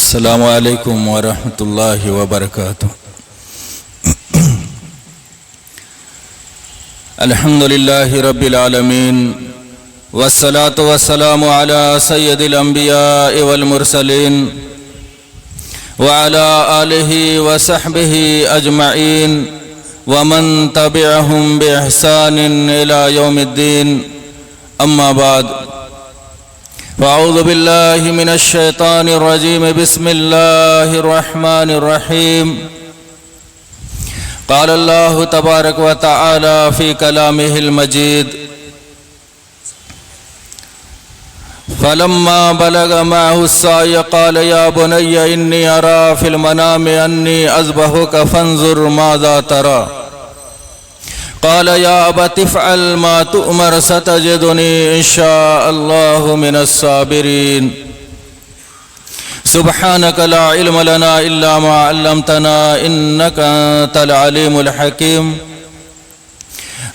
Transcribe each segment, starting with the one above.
السلام علیکم ورحمۃ اللہ وبرکاتہ۔ الحمد للہ رب العالمین والصلاة والسلام علی سید الانبیاء والمرسلین وعلى آلہ وصحبہ اجمعین ومن تبعہم بإحسان الی یوم الدین، اما بعد فاعوذ باللہ من الشیطان الرجیم، بسم اللہ الرحمن الرحیم۔ قال اللہ تبارک و تعالی فی کلامہ المجید، فلما بلغ معه السعی قال یا بنی انی ارى فی المنام انی اذبحک فانظر ماذا ترى قال یا ابت افعل ما تؤمر ستجدنی ان شاء اللہ من الصابرین۔ سبحانک لا علم لنا الا ما علمتنا انک انت العلیم الحکیم۔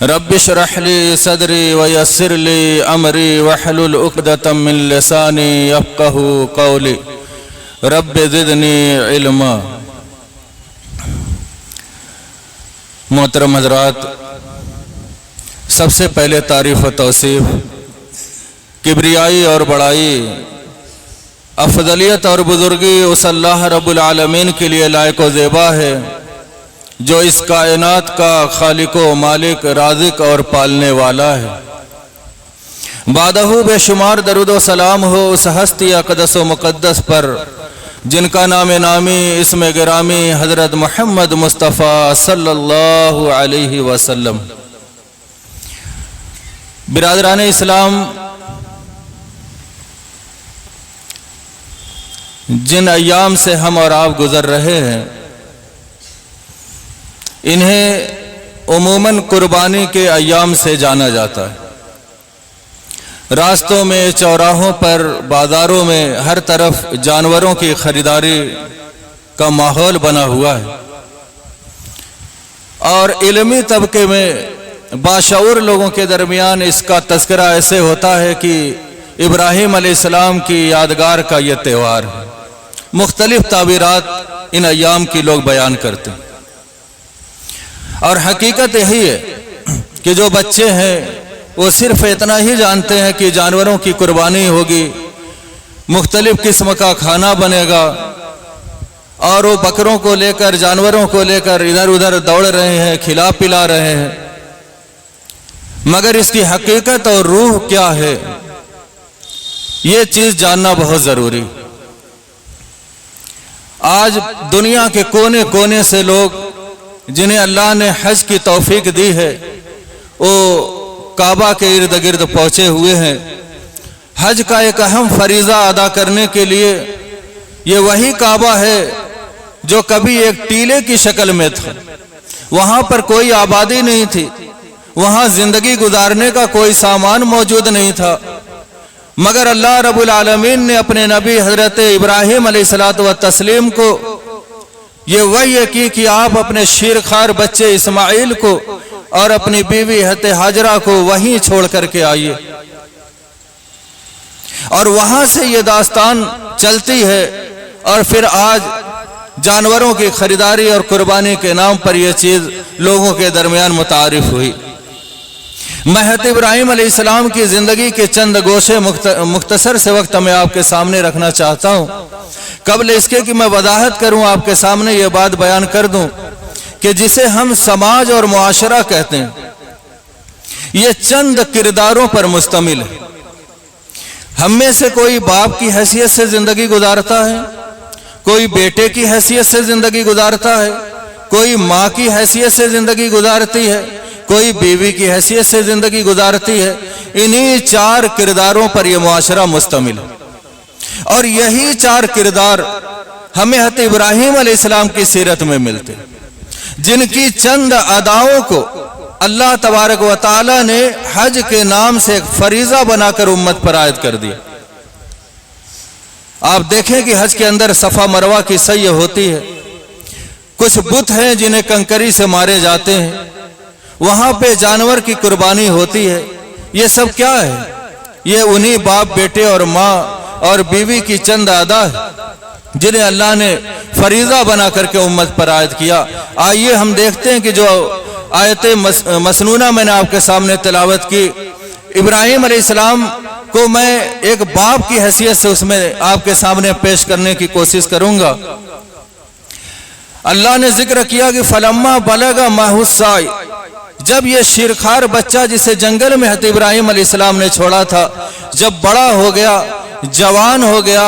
رب اشرح لی صدری ویسر لی امری واحلل عقدۃ من لسانی یفقہوا قولی، رب زدنی علما۔ محترم حضرات، سب سے پہلے تعریف و توصیف، کبریائی اور بڑائی، افضلیت اور بزرگی اس اللہ رب العالمین کے لیے لائق و زیبا ہے جو اس کائنات کا خالق و مالک، رازق اور پالنے والا ہے۔ بعدہ بے شمار درود و سلام ہو اس ہستی اقدس و مقدس پر جن کا نام نامی، اسم گرامی حضرت محمد مصطفیٰ صلی اللہ علیہ وسلم۔ برادران اسلام، جن ایام سے ہم اور آپ گزر رہے ہیں، انہیں عموماً قربانی کے ایام سے جانا جاتا ہے۔ راستوں میں، چوراہوں پر، بازاروں میں ہر طرف جانوروں کی خریداری کا ماحول بنا ہوا ہے، اور علمی طبقے میں باشعور لوگوں کے درمیان اس کا تذکرہ ایسے ہوتا ہے کہ ابراہیم علیہ السلام کی یادگار کا یہ تہوار ہے۔ مختلف تعبیرات ان ایام کی لوگ بیان کرتے ہیں، اور حقیقت یہی ہے کہ جو بچے ہیں وہ صرف اتنا ہی جانتے ہیں کہ جانوروں کی قربانی ہوگی، مختلف قسم کا کھانا بنے گا، اور وہ بکروں کو لے کر، جانوروں کو لے کر ادھر ادھر دوڑ رہے ہیں، کھلا پلا رہے ہیں، مگر اس کی حقیقت اور روح کیا ہے، یہ چیز جاننا بہت ضروری۔ آج دنیا کے کونے کونے سے لوگ جنہیں اللہ نے حج کی توفیق دی ہے، وہ کعبہ کے ارد گرد پہنچے ہوئے ہیں۔ حج کا ایک اہم فریضہ ادا کرنے کے لیے یہ وہی کعبہ ہے جو کبھی ایک ٹیلے کی شکل میں تھا، وہاں پر کوئی آبادی نہیں تھی، وہاں زندگی گزارنے کا کوئی سامان موجود نہیں تھا، مگر اللہ رب العالمین نے اپنے نبی حضرت ابراہیم علیہ السلام کو یہ وحی کی کہ آپ اپنے شیرخوار بچے اسماعیل کو اور اپنی بیوی حضرت ہاجرہ کو وہیں چھوڑ کر کے آئیے، اور وہاں سے یہ داستان چلتی ہے، اور پھر آج جانوروں کی خریداری اور قربانی کے نام پر یہ چیز لوگوں کے درمیان متعارف ہوئی۔ میں حضرت ابراہیم علیہ السلام کی زندگی کے چند گوشے مختصر سے وقت میں آپ کے سامنے رکھنا چاہتا ہوں۔ قبل اس کے کہ میں وضاحت کروں، آپ کے سامنے یہ بات بیان کر دوں کہ جسے ہم سماج اور معاشرہ کہتے ہیں، یہ چند کرداروں پر مشتمل ہے۔ ہم میں سے کوئی باپ کی حیثیت سے زندگی گزارتا ہے، کوئی بیٹے کی حیثیت سے زندگی گزارتا ہے، کوئی ماں کی حیثیت سے زندگی گزارتی ہے، کوئی بیوی کی حیثیت سے زندگی گزارتی ہے۔ انہی چار کرداروں پر یہ معاشرہ مشتمل ہے، اور یہی چار کردار ہمیں حضرت ابراہیم علیہ السلام کی سیرت میں ملتے ہیں، جن کی چند اداؤں کو اللہ تبارک و تعالی نے حج کے نام سے ایک فریضہ بنا کر امت پر عائد کر دیا۔ آپ دیکھیں کہ حج کے اندر صفا مروہ کی سعی ہوتی ہے، کچھ بت ہیں جنہیں کنکری سے مارے جاتے ہیں، وہاں پہ جانور کی قربانی ہوتی ہے۔ یہ سب کیا ہے؟ یہ انہی باپ، بیٹے اور ماں اور بیوی کی چند ادا ہے۔ जिन्हें अल्लाह ने फरीज़ा बना करके उम्मत पर आयत किया। आइए हम देखते हैं कि जो आयत मसनूना मैंने आपके सामने तिलावत की, इब्राहीम अलैहिस्सलाम को मैं एक बाप की हैसियत से उसमें आपके सामने पेश करने की कोशिश करूंगा। अल्लाह ने जिक्र किया कि फलम्मा बलगा माहुस्साई, जब ये शिरखार बच्चा जिसे जंगल में हज़रत इब्राहीम अलैहिस्सलाम ने छोड़ा था, जब बड़ा हो गया, जवान हो गया,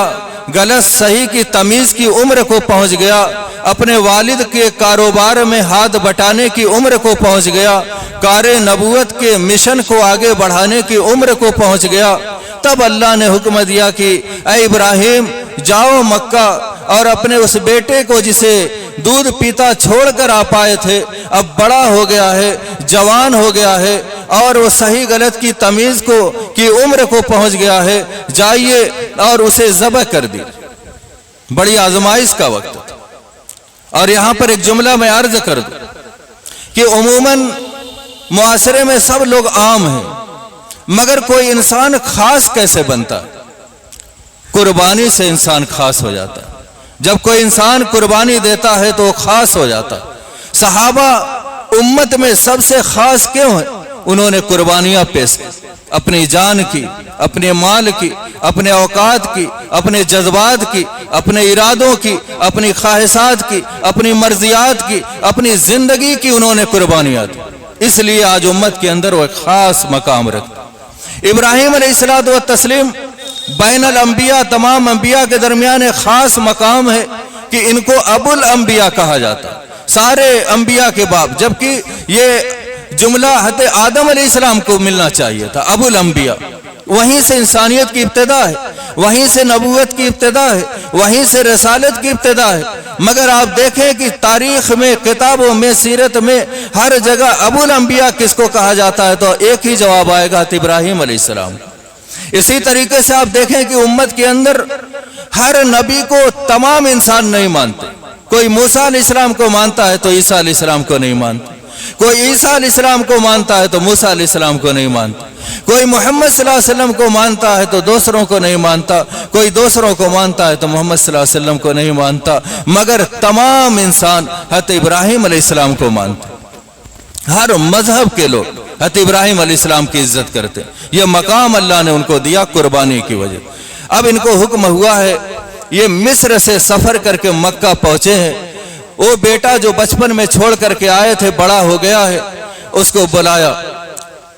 गलत सही की तमीज़ की उम्र को पहुंच गया, अपने वालिद के कारोबार में हाथ बटाने की उम्र को पहुंच गया, कारे नबूवत के मिशन को आगे बढ़ाने की उम्र को पहुंच गया, तब अल्लाह ने हुक्म दिया कि ऐ इब्राहीम जाओ मक्का और अपने उस बेटे को जिसे दूध पीता छोड़कर आप आए थे, अब बड़ा हो गया है, जवान हो गया है और वो सही गलत की तमीज़ को की उम्र को पहुंच गया है, जाइए और उसे ज़बह कर दी। बड़ी आजमाइश का वक्त था। और यहाँ पर एक जुमला मैं अर्ज कर दूं कि उमूमन मुआशरे में सब लोग आम हैं, मगर कोई इंसान खास कैसे बनता है? कुर्बानी से इंसान खास हो जाता है। जब कोई इंसान कुर्बानी देता है तो वो खास हो जाता है। सहाबा उम्मत में सबसे खास क्यों है? उन्होंने कुर्बानियां पेश की, अपनी जान की, अपने माल की, अपने औकात की, अपने जज्बात की, अपने इरादों की, अपनी ख्वाहिशात की, अपनी मर्जियात की, अपनी जिंदगी की उन्होंने कुर्बानियां दी। इसलिए आज उम्मत के अंदर वो खास मकाम रखता। इब्राहीम अलैहिस्सलातु व तस्लीम बैनुल अंबिया, तमाम अंबिया के दरमियान एक खास मकाम है कि इनको अबुल अंबिया कहा जाता है, सारे अंबिया के बाप, जबकि ये जुमला हज़रत आदम अलैहिस्सलाम को मिलना चाहिए था। अबुल अंबिया, वहीं से इंसानियत की इब्तिदा है, वहीं से नबूवत की इब्तिदा है, वहीं से रसालत की इब्तिदा है। मगर आप देखें कि तारीख में, किताबों में, सीरत में हर जगह अबुल अंबिया किसको कहा जाता है तो एक ही जवाब आएगा, हज़रत इब्राहीम अलैहिस्सलाम। इसी तरीके से आप देखें कि उम्मत के अंदर हर नबी को तमाम इंसान नहीं मानते। कोई मूसा अलैहिस्सलाम को मानता है तो ईसा अलैहिस्सलाम को नहीं मानता, कोई ईसा अलैहिस्सलाम को मानता है तो मूसा अलैहिस्सलाम को नहीं मानता, कोई मोहम्मद सल्लल्लाहु अलैहि वसल्लम को मानता है तो दूसरों को नहीं मानता, कोई दूसरों को मानता है तो मोहम्मद सल्लल्लाहु अलैहि वसल्लम को नहीं मानता, मगर तमाम इंसान हज़रत इब्राहीम अलैहिस्सलाम को मानते। हर मजहब के लोग हज़रत इब्राहीम अलैहिस्सलाम की इज्जत करते। ये मकाम अल्लाह ने उनको दिया कुर्बानी की वजह। अब इनको हुक्म हुआ है, ये मिस्र से सफर करके मक्का पहुंचे हैं। वो बेटा जो बचपन में छोड़ करके आए थे, बड़ा हो गया है, उसको बुलाया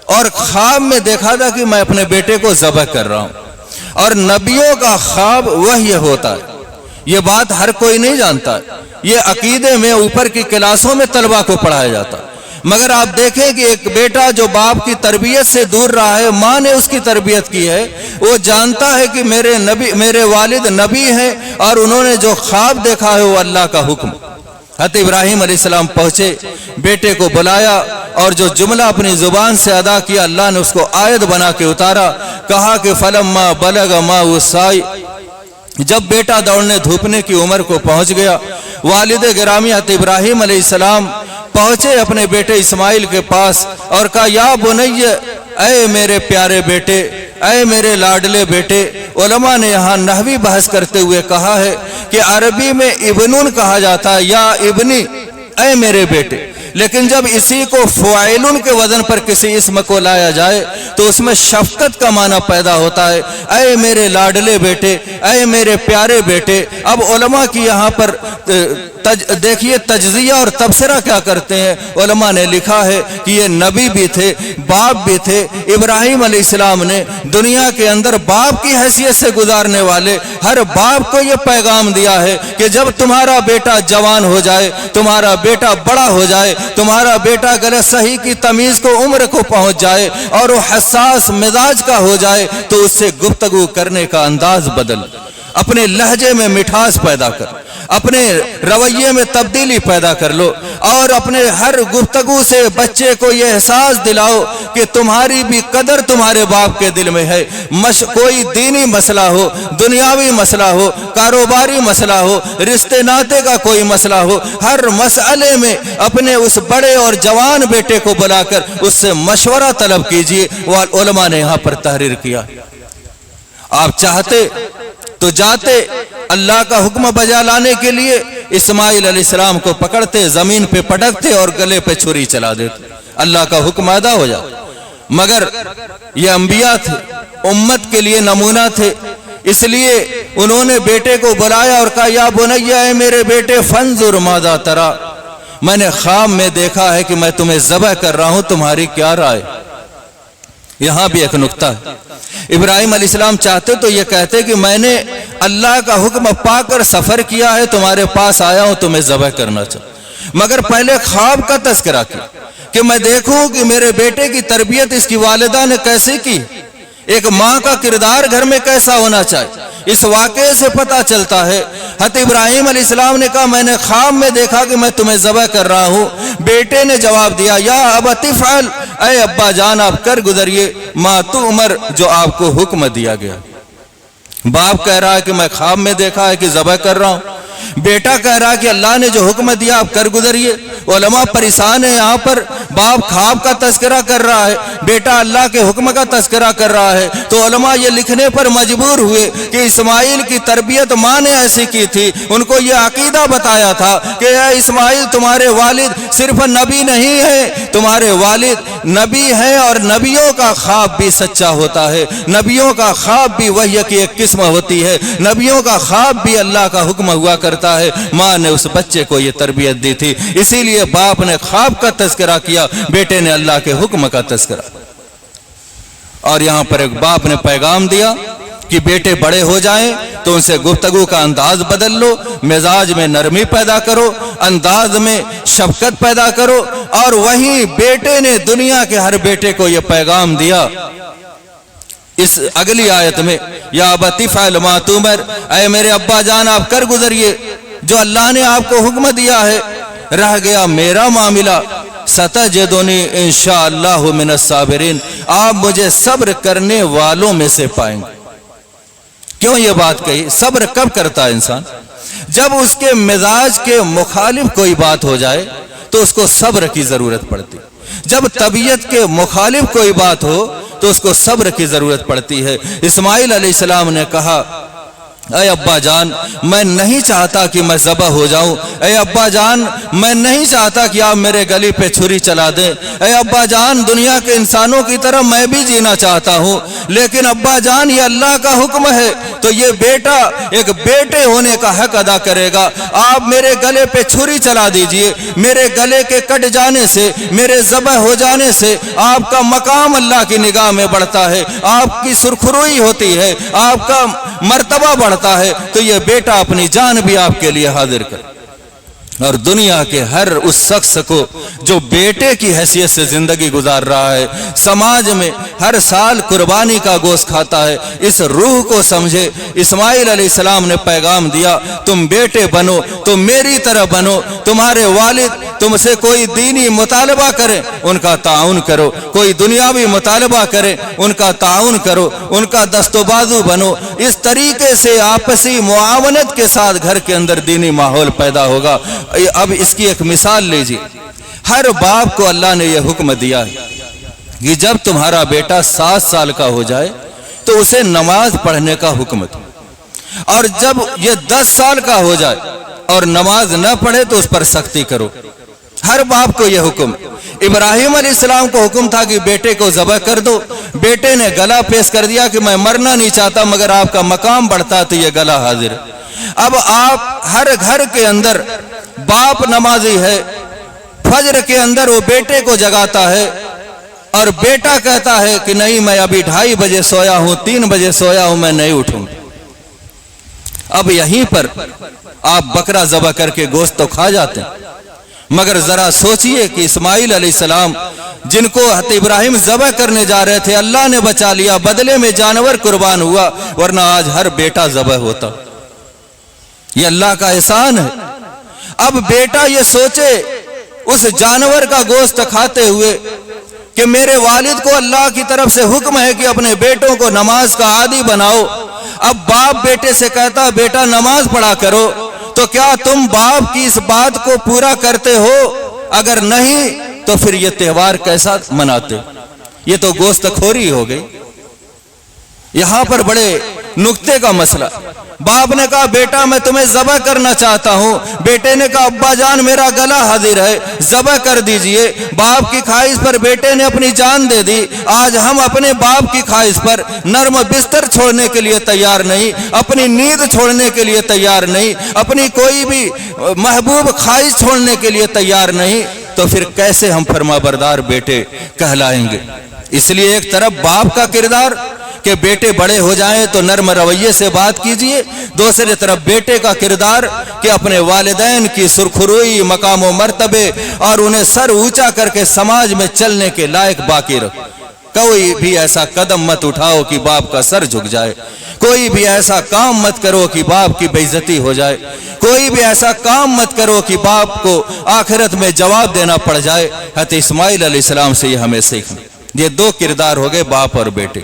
और ख्वाब में देखा था कि मैं अपने बेटे को ज़बह कर रहा हूं। और नबियों का ख्वाब वही होता है, ये बात हर कोई नहीं जानता है। ये अकीदे में ऊपर की क्लासों में तलबा को पढ़ाया जाता है। मगर आप देखें कि एक बेटा जो बाप की तरबियत से दूर रहा है, माँ ने उसकी तरबियत की है, वो जानता है कि मेरे वालिद नबी हैं और उन्होंने जो ख्वाब देखा है वो अल्लाह का हुक्म। हज़रत इब्राहीम अलैहिस्सलाम पहुंचे, बेटे को बुलाया और जो जुमला अपनी जुबान से अदा किया, अल्लाह ने उसको आयत बना के उतारा। कहा कि फलम्मा बलगा माहुस्साई, जब बेटा दौड़ने धूपने की उम्र को पहुंच गया, वालिद गिरामी हज़रत इब्राहीम अलैहिस्सलाम पहुंचे अपने बेटे इस्माइल के पास और कहा, या बुनय्य, ऐ मेरे प्यारे बेटे, ऐ मेरे लाडले बेटे। उलमा ने यहाँ नहवी बहस करते हुए कहा है कि अरबी में इब्नुन कहा जाता है, या इब्नी, ऐ मेरे बेटे, लेकिन जब इसी को फ़ाइलुन के वजन पर किसी इस्म को लाया जाए तो उसमें शफकत का माना पैदा होता है। ऐ मेरे लाडले बेटे, ऐ मेरे प्यारे बेटे। अब उलमा की यहाँ पर देखिए तज्जिया और तबसरा क्या करते हैं। उलमा ने लिखा है कि ये नबी भी थे, बाप भी थे। इब्राहीम अलैहिस्सलाम ने दुनिया के अंदर बाप की हैसियत से गुजारने वाले हर बाप को ये पैगाम दिया है कि जब तुम्हारा बेटा जवान हो जाए, तुम्हारा बेटा बड़ा हो जाए, तुम्हारा बेटा गलत सही की तमीज़ को उम्र को पहुंच जाए और वो हसास मिजाज का हो जाए, तो उससे गुफ्तगू करने का अंदाज बदल, अपने लहजे में मिठास पैदा कर, अपने रवैये में तब्दीली पैदा कर लो और अपने हर गुफ्तगू से बच्चे को यह एहसास दिलाओ कि तुम्हारी भी कदर तुम्हारे बाप के दिल में है। कोई दीनी मसला हो, दुनियावी मसला हो, कारोबारी मसला हो, रिश्ते नाते का कोई मसला हो, हर मसले में अपने उस बड़े और जवान बेटे को बुलाकर उससे मशवरा तलब कीजिए। वह उलमा ने यहाँ पर तहरीर किया। आप चाहते तो जाते اللہ کا حکم بجا لانے کے لیے اسماعیل علیہ السلام کو پکڑتے، زمین پہ پٹکتے اور گلے پہ چھری چلا دیتے، اللہ کا حکم ادا ہو جاتا۔ مگر یہ انبیاء تھے، امت کے لیے نمونہ تھے، اس لیے انہوں نے بیٹے کو بلایا اور کہا یا بنیا، اے میرے بیٹے، فانظر ماذا ترى، میں نے خواب میں دیکھا ہے کہ میں تمہیں ذبح کر رہا ہوں، تمہاری کیا رائے؟ یہاں بھی ایک نکتہ ہے، ابراہیم علیہ السلام چاہتے تو یہ کہتے کہ میں نے اللہ کا حکم پا کر سفر کیا ہے، تمہارے پاس آیا ہوں، تمہیں ذبح کرنا چاہتا، مگر پہلے خواب کا تذکرہ کیا کہ میں دیکھوں کہ میرے بیٹے کی تربیت اس کی والدہ نے کیسے کی، ایک ماں کا کردار گھر میں کیسا ہونا چاہیے۔ اس واقعے سے پتہ چلتا ہے حضرت ابراہیم علیہ السلام نے کہا میں نے خواب میں دیکھا کہ میں تمہیں ذبح کر رہا ہوں۔ بیٹے نے جواب دیا یا ابت افعل، اے ابا جان آپ کر گزریے ما تؤمر، جو آپ کو حکم دیا گیا۔ باپ کہہ رہا ہے کہ میں خواب میں دیکھا ہے کہ ذبح کر رہا ہوں، بیٹا کہہ رہا ہے کہ اللہ نے جو حکم دیا آپ کر گزریے۔ علماء پریشان ہیں یہاں پر، باپ خواب کا تذکرہ کر رہا ہے، بیٹا اللہ کے حکم کا تذکرہ کر رہا ہے، تو علماء یہ لکھنے پر مجبور ہوئے کہ اسماعیل کی تربیت ماں نے ایسی کی تھی، ان کو یہ عقیدہ بتایا تھا کہ اے اسماعیل تمہارے والد صرف نبی نہیں ہیں، تمہارے والد نبی ہیں، اور نبیوں کا خواب بھی سچا ہوتا ہے، نبیوں کا خواب بھی وحی کی ایک قسم ہوتی ہے، نبیوں کا خواب بھی اللہ کا حکم ہوا کرتا ہے۔ ماں نے اس بچے کو یہ تربیت دی تھی، اسی لیے باپ نے خواب کا تذکرہ کیا، بیٹے نے اللہ کے حکم کا تذکرہ۔ اور یہاں پر ایک باپ نے پیغام دیا کہ بیٹے بڑے ہو جائیں تو ان سے گفتگو کا انداز بدل لو، مزاج میں نرمی پیدا کرو، انداز میں شفقت پیدا کرو، اور وہیں بیٹے نے دنیا کے ہر بیٹے کو یہ پیغام دیا اس اگلی آیت میں، یا ابت افعل ما تؤمر، اے میرے ابا جان آپ کر گزریے جو اللہ نے آپ کو حکم دیا ہے، رہ گیا میرا معاملہ، ستجدنی انشاءاللہ من الصابرین، آپ مجھے صبر کرنے والوں میں سے پائیں گے۔ کیوں یہ بات کہی؟ صبر کب کرتا ہے انسان؟ جب اس کے مزاج کے مخالف کوئی بات ہو جائے تو اس کو صبر کی ضرورت پڑتی، جب طبیعت کے مخالف کوئی بات ہو تو اس کو صبر کی ضرورت پڑتی ہے۔ اسماعیل علیہ السلام نے کہا اے ابا جان میں نہیں چاہتا کہ میں ذبح ہو جاؤں، اے ابا جان میں نہیں چاہتا کہ آپ میرے گلی پہ چھری چلا دیں، اے ابا جان دنیا کے انسانوں کی طرح میں بھی جینا چاہتا ہوں، لیکن ابا جان یہ اللہ کا حکم ہے تو یہ بیٹا ایک بیٹے ہونے کا حق ادا کرے گا، آپ میرے گلے پہ چھری چلا دیجئے، میرے گلے کے کٹ جانے سے، میرے ذبح ہو جانے سے آپ کا مقام اللہ کی نگاہ میں بڑھتا ہے، آپ کی سرخروئی ہوتی ہے، آپ کا مرتبہ بڑھتا ہے، تو یہ بیٹا اپنی جان بھی آپ کے لیے حاضر کر۔ اور دنیا کے ہر اس شخص کو جو بیٹے کی حیثیت سے زندگی گزار رہا ہے، سماج میں ہر سال قربانی کا گوشت کھاتا ہے، اس روح کو سمجھے۔ اسماعیل علیہ السلام نے پیغام دیا تم بیٹے بنو، تم میری طرح بنو، تمہارے والد تم سے کوئی دینی مطالبہ کریں ان کا تعاون کرو، کوئی دنیاوی مطالبہ کریں ان کا تعاون کرو، ان کا دست و بازو بنو، اس طریقے سے آپسی معاونت کے ساتھ گھر کے اندر دینی ماحول پیدا ہوگا۔ اب اس کی ایک مثال لیجیے، ہر باپ کو اللہ نے یہ حکم دیا ہے کہ جب تمہارا بیٹا 7 سال کا ہو جائے تو اسے نماز پڑھنے کا حکم دو، اور جب یہ 10 سال کا ہو جائے اور نماز نہ پڑھے تو اس پر سختی کرو۔ ہر باپ کو یہ حکم۔ ابراہیم علیہ السلام کو حکم تھا کہ بیٹے کو ذبح کر دو، بیٹے نے گلا پیش کر دیا کہ میں مرنا نہیں چاہتا مگر آپ کا مقام بڑھتا تو یہ گلا حاضر ہے۔ اب آپ ہر گھر کے اندر باپ نمازی ہے، فجر کے اندر وہ بیٹے کو جگاتا ہے اور بیٹا کہتا ہے کہ نہیں میں ابھی 2:30 بجے سویا ہوں، 3 بجے سویا ہوں، میں نہیں اٹھوں۔ اب یہیں پر آپ بکرا ذبح کر کے گوشت تو کھا جاتے ہیں، مگر ذرا سوچئے کہ اسماعیل علیہ السلام جن کو حضرت ابراہیم ذبح کرنے جا رہے تھے اللہ نے بچا لیا، بدلے میں جانور قربان ہوا، ورنہ آج ہر بیٹا ذبح ہوتا۔ یہ اللہ کا احسان ہے۔ اب بیٹا یہ سوچے اس جانور کا گوشت کھاتے ہوئے کہ میرے والد کو اللہ کی طرف سے حکم ہے کہ اپنے بیٹوں کو نماز کا عادی بناؤ۔ اب باپ بیٹے سے کہتا بیٹا نماز پڑھا کرو، تو کیا تم باپ کی اس بات کو پورا کرتے ہو؟ اگر نہیں تو پھر یہ تہوار کیسا مناتے؟ یہ تو گوشت خوری ہو گئی۔ یہاں پر بڑے नुक्ते का मसला। बाप ने कहा बेटा मैं तुम्हें ज़बह करना चाहता हूँ। बेटे ने कहा अब्बा जान मेरा गला हाजिर है, ज़बह कर दीजिए। बाप की ख्वाहिश पर बेटे ने अपनी जान दे दी। आज हम अपने बाप की ख्वाहिश पर नर्म बिस्तर छोड़ने के लिए तैयार नहीं, अपनी नींद छोड़ने के लिए तैयार नहीं, अपनी कोई भी महबूब ख्वाहिश छोड़ने के लिए तैयार नहीं, तो फिर कैसे हम फरमाबरदार बेटे कहलाएंगे। इसलिए एक तरफ बाप का किरदार कि बेटे बड़े हो जाएं तो नर्म रवैये से बात कीजिए, दूसरी तरफ बेटे का किरदार कि अपने वालिदैन की सुरखरुई, मकाम व मर्तबे और उन्हें सर ऊंचा करके समाज में चलने के लायक बाकी रखो। कोई भी ऐसा कदम मत उठाओ कि बाप का सर झुक जाए, कोई भी ऐसा काम मत करो कि बाप की बेइज्जती हो जाए, कोई भी ऐसा काम मत करो कि बाप को आखिरत में जवाब देना पड़ जाए। हज़रत इस्माइल अलैहिस्सलाम से ये हमें सीखना। ये दो किरदार हो गए बाप और बेटे।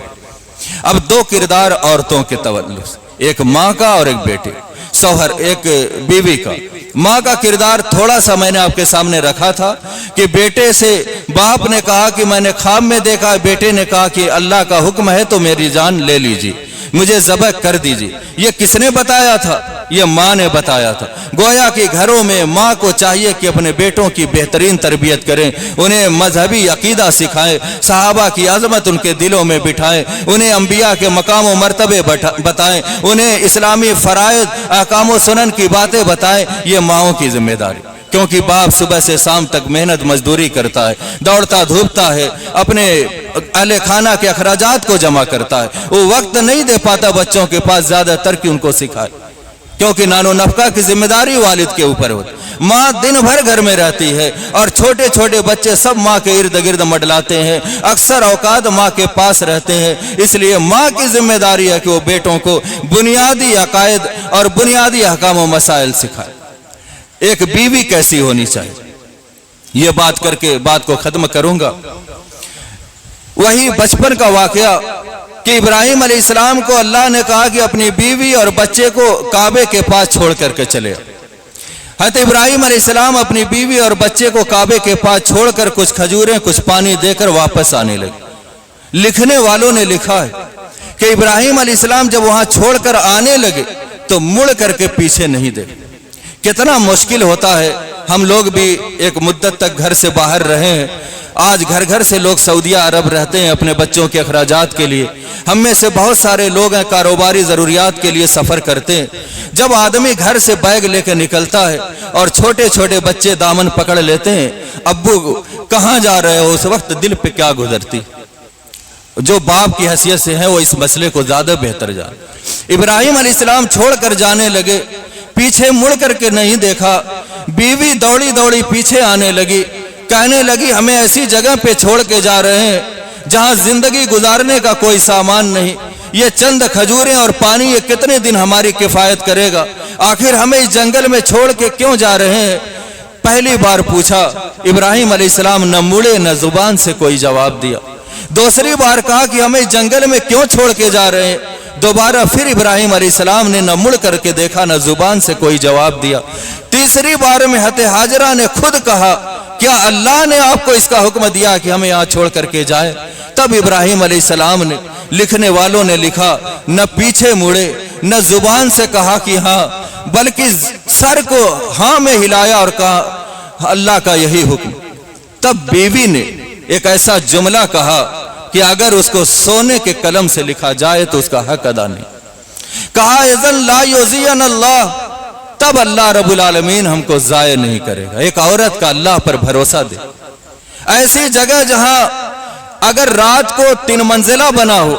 अब दो किरदार औरतों के तवल्लुस, एक माँ का और एक बेटे, शौहर एक बीवी का। माँ का किरदार थोड़ा सा मैंने आपके सामने रखा था कि बेटे से बाप ने कहा कि मैंने ख्वाब में देखा, बेटे ने कहा कि अल्लाह का हुक्म है तो मेरी जान ले लीजिए, मुझे ज़बह कर दीजिए। ये किसने बताया था? ये माँ ने बताया था। गोया कि घरों में माँ को चाहिए कि अपने बेटों की बेहतरीन तरबियत करें, उन्हें मजहबी अकीदा सिखाएं, सहाबा की अजमत उनके दिलों में बिठाएं, उन्हें अंबिया के मकाम व मर्तबे बताएं, उन्हें इस्लामी फ़राइज़, अहकाम व सुनन की बातें बताएं। ये माँओं की जिम्मेदारी, क्योंकि बाप सुबह से शाम तक मेहनत मजदूरी करता है, दौड़ता धूपता है, अपने अहले खाना के अखराजात को जमा करता है। वो वक्त नहीं दे पाता बच्चों के पास ज़्यादातर कि उनको सिखाए, क्योंकि नानो नफका की जिम्मेदारी वालिद के ऊपर होती। माँ दिन भर घर में रहती है और छोटे छोटे बच्चे सब माँ के इर्द गिर्द मंडलाते हैं, अक्सर औकात माँ के पास रहते हैं। इसलिए माँ की जिम्मेदारी है कि वो बेटों को बुनियादी अकायद और बुनियादी अहकाम व मसाइल सिखाए। एक बीवी कैसी होनी चाहिए, ये बात करके बात को खत्म करूंगा। वही बचपन का वाकया कि इब्राहिम अलैहिस्सलाम को अल्लाह ने कहा कि अपनी बीवी और बच्चे को काबे के पास छोड़ करके चले। हज़रत इब्राहिम अलैहिस्सलाम अपनी बीवी और बच्चे को काबे के पास छोड़कर कुछ खजूरें, कुछ पानी देकर वापस आने लगे। लिखने वालों ने लिखा है कि इब्राहिम अलैहिस्सलाम जब वहां छोड़कर आने लगे तो मुड़ करके पीछे नहीं देखे। कितना मुश्किल होता है। हम लोग भी एक मुद्दत तक घर से बाहर रहे हैं। आज घर घर से लोग सऊदी अरब रहते हैं अपने बच्चों के अखराजात के लिए। हम में से बहुत सारे लोग हैं कारोबारी ज़रूरियात के लिए सफ़र करते हैं। जब आदमी घर से बैग लेकर निकलता है और छोटे छोटे बच्चे दामन पकड़ लेते हैं, अब्बू कहाँ जा रहे हो, उस वक्त दिल पे क्या गुजरती। जो बाप की हैसियत से है वो इस मसले को ज़्यादा बेहतर जाने। इब्राहिम अलैहिस्सलाम छोड़ कर जाने लगे, पीछे मुड़ करके नहीं देखा। बीवी दौड़ी दौड़ी पीछे आने लगी, कहने लगी हमें ऐसी जगह पे छोड़ के जा रहे हैं जहां जिंदगी गुजारने का कोई सामान नहीं, ये चंद खजूरें और पानी ये कितने दिन हमारी किफायत करेगा, आखिर हमें इस जंगल में छोड़ के क्यों जा रहे हैं। पहली बार पूछा, इब्राहिम अलैहिस्सलाम न मुड़े न जुबान से कोई जवाब दिया। दूसरी बार कहा कि हमें इस जंगल में क्यों छोड़ के जा रहे हैं। दोबारा फिर इब्राहिम अलैहिस्सलाम ने न मुड़ करके देखा, न जुबान से कोई जवाब दिया। तीसरी बार में हज़रत हाजरा ने खुद कहा, क्या अल्लाह ने आपको इसका हुक्म दिया कि हमें यहाँ छोड़ करके जाए। तब इब्राहिम अलैहिस्सलाम ने, लिखने वालों ने लिखा, न पीछे मुड़े न जुबान से कहा कि हाँ, बल्कि सर को हाँ में हिलाया और कहा अल्लाह का यही हुक्म। तब बीवी ने एक ऐसा जुमला कहा कि अगर उसको सोने के कलम से लिखा जाए तो उसका हक अदा नहीं। कहा इज़न ला युज़ियन अल्लाह, तब अल्लाह रब्बुल आलमीन हमको ज़ाय नहीं करेगा। एक औरत का अल्लाह पर भरोसा दे। ऐसी जगह जहां अगर रात को 3 मंजिला बना हो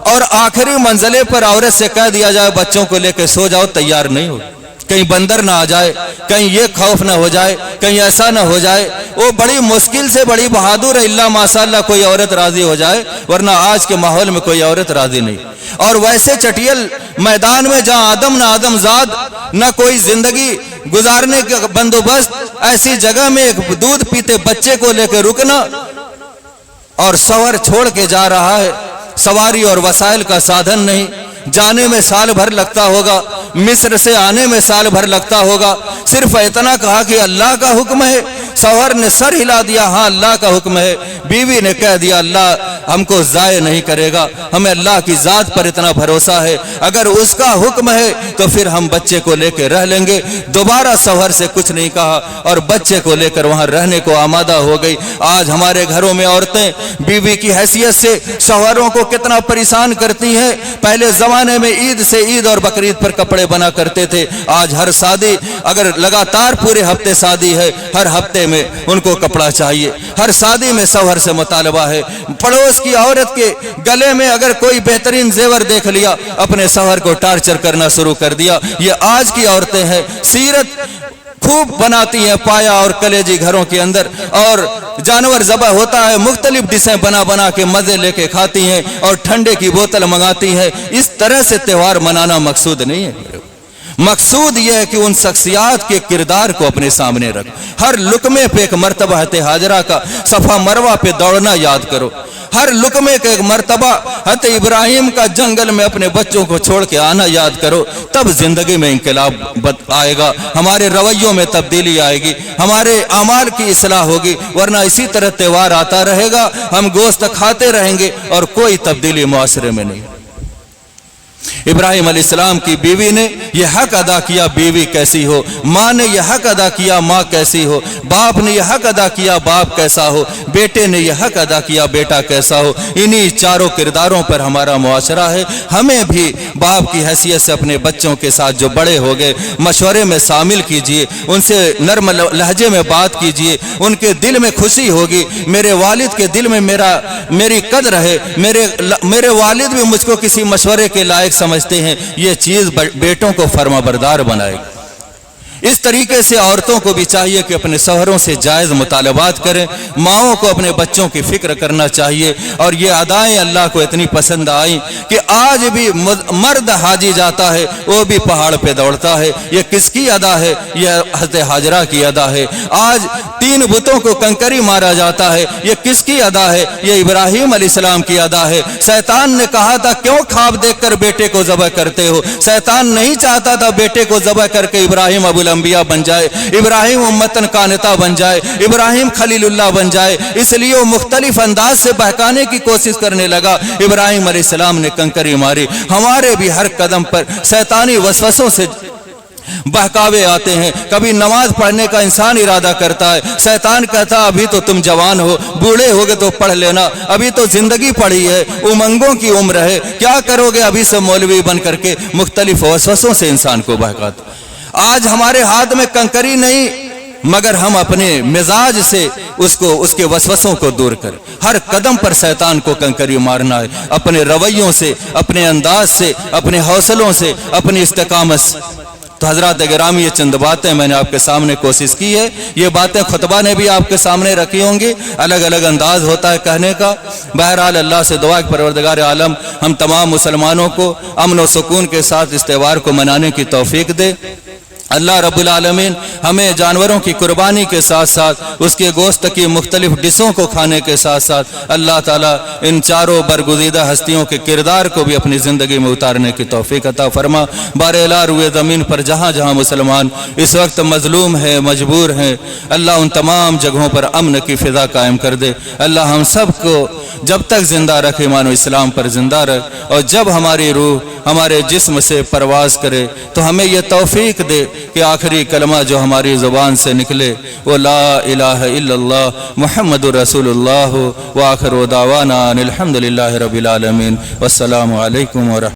और आखिरी मंजिले पर औरत से कह दिया जाए बच्चों को लेकर सो जाओ, तैयार नहीं हो। कहीं बंदर ना आ जाए, कहीं ये खौफ ना हो जाए, कहीं ऐसा ना हो जाए। वो बड़ी मुश्किल से बड़ी बहादुर है, इल्ला माशाअल्लाह कोई औरत राजी हो जाए, वरना आज के माहौल में कोई औरत राजी नहीं। और वैसे चटियल मैदान में जहां आदम ना आदमजाद, न कोई जिंदगी गुजारने का बंदोबस्त, ऐसी जगह में एक दूध पीते बच्चे को लेकर रुकना और सवार छोड़ के जा रहा है, सवारी और वसाइल का साधन नहीं, जाने में साल भर लगता होगा, मिस्र से आने में साल भर लगता होगा। सिर्फ इतना कहा कि अल्लाह का हुक्म है। शौहर ने सर हिला दिया, हाँ अल्लाह का हुक्म है। बीवी ने कह दिया अल्लाह हमको ज़ाय नहीं करेगा, हमें अल्लाह की ज़ात पर इतना भरोसा है, अगर उसका हुक्म है तो फिर हम बच्चे को लेकर रह लेंगे। दोबारा शौहर से कुछ नहीं कहा और बच्चे को लेकर वहां रहने को आमादा हो गई। आज हमारे घरों में औरतें बीवी की हैसियत से शौहरों को कितना परेशान करती हैं। पहले जमाने में ईद से ईद और बकरीद पर कपड़े बना करते थे, आज हर शादी, अगर लगातार पूरे हफ्ते शादी है, हर हफ्ते में उनको कपड़ा चाहिए। हर शादी में शौहर से मुतालबा है। पड़ोस की औरत के गले में अगर कोई बेहतरीन जेवर देख लिया, अपने शौहर को टार्चर करना शुरू कर दिया। ये आज की औरतें हैं। सीरत खूब बनाती हैं पाया और कलेजी घरों के अंदर, और जानवर ज़बह होता है, मुख्तलिफ डिशें बना बना के मज़े लेके खाती हैं और ठंडे की बोतल मंगाती हैं। इस तरह से त्यौहार मनाना मकसूद नहीं है। मकसूद यह है कि उन शख्सियात के किरदार को अपने सामने रख। हर लुकमे पे एक मर्तबा हज़रत हाजरा का सफ़ा मरवा पे दौड़ना याद करो। हर लुकमे का एक मर्तबा हज़रत इब्राहिम का जंगल में अपने बच्चों को छोड़ के आना याद करो। तब जिंदगी में इंकलाब आएगा, हमारे रवैयों में तब्दीली आएगी, हमारे अमाल की इस्लाह होगी। वरना इसी तरह त्यौहार आता रहेगा, हम गोश्त खाते रहेंगे और कोई तब्दीली मुआशरे में नहीं। इब्राहिम अलैहिस्सलाम की बीवी ने यह हक अदा किया, बीवी कैसी हो। माँ ने यह हक अदा किया, माँ कैसी हो। बाप ने यह हक अदा किया, बाप कैसा हो। बेटे ने यह हक अदा किया, बेटा कैसा हो। इन्हीं चारों किरदारों पर हमारा मुआशरा है। हमें भी बाप की हैसियत से अपने बच्चों के साथ जो बड़े हो गए, मशवरे में शामिल कीजिए, उनसे नर्म लहजे में बात कीजिए, उनके दिल में खुशी होगी। मेरे वालिद के दिल में मेरी कदर है, मेरे वालिद भी मुझको किसी मशवरे के लायक समझते हैं। यह चीज बेटों को फर्माबरदार बनाएगी। इस तरीके से औरतों को भी चाहिए कि अपने शौहरों से जायज़ मुतालबात करें। माओं को अपने बच्चों की फिक्र करना चाहिए। और ये अदाएं अल्लाह को इतनी पसंद आई कि आज भी मर्द हाजी जाता है, वो भी पहाड़ पे दौड़ता है। ये किसकी अदा है? यह हज़रत हाजरा की अदा है। आज 3 बुतों को कंकरी मारा जाता है, ये किसकी अदा है? ये इब्राहिम अलैहिस्सलाम की अदा है। शैतान ने कहा था क्यों ख्वाब देखकर बेटे को ज़बह करते हो। शैतान नहीं चाहता था बेटे को ज़बह करके इब्राहिम अबुल अंबिया बन जाए, इब्राहिम उम्मतन कानिता बन जाए, इब्राहिम खलीलुल्लाह बन जाए। इसलिए वो मुख्तलिफ अंदाज से बहकाने की कोशिश करने लगा। इब्राहिम अलैहिस्सलाम ने कंकरी मारी। हमारे भी हर कदम पर शैतानी वसवसों से बहकावे आते हैं। कभी नमाज पढ़ने का इंसान इरादा करता है, शैतान कहता अभी तो तुम जवान हो, बूढ़े होगे तो पढ़ लेना, अभी तो जिंदगी पड़ी है, उमंगों की उम्र है, क्या करोगे अभी से मौलवी बन करके। मुख्तलिफ वसवसों से इंसान को बहकाता। आज हमारे हाथ में कंकरी नहीं, मगर हम अपने मिजाज से उसके वसवसों को दूर कर। हर कदम पर शैतान को कंकरी मारना है, अपने रवैयों से, अपने अंदाज से, अपने हौसलों से, अपनी इस्तिकामत से। तो हजरात गिरामी, ये चंद बातें मैंने आपके सामने कोशिश की है। ये बातें खुतबा ने भी आपके सामने रखी होंगी, अलग अलग अंदाज होता है कहने का। बहरहाल अल्लाह से दुआ कि परवरदिगार आलम हम तमाम मुसलमानों को अमन व सुकून के साथ इस त्यौहार को मनाने की तौफीक दे। अल्लाह रब्बुल आलमीन हमें जानवरों की कुर्बानी के साथ साथ उसके गोश्त की मुख्तलिफ डिशों को खाने के साथ साथ अल्लाह ताला इन चारों बरगुज़ीदा हस्तियों के किरदार को भी अपनी ज़िंदगी में उतारने की तौफीक अता फरमा। बारेला रुए ज़मीन पर जहाँ जहाँ मुसलमान इस वक्त मजलूम है, मजबूर हैं, अल्लाह उन तमाम जगहों पर अमन की फ़िज़ा कायम कर दे। अल्लाह हम सब को जब तक ज़िंदा रखे ईमान व इस्लाम पर ज़िंदा रहे, और जब हमारी रूह हमारे जिस्म से परवाज़ करे तो हमें यह तौफीक दे कि आखिरी कलमा जो हमारी ज़ुबान से निकले वो ला इलाहा इल्लल्लाह मुहम्मदुर रसूलुल्लाह व आखिरु दावाना अनिल हम्दुलिल्लाहि रब्बिल आलमीन। वस्सलामु अलैकुम व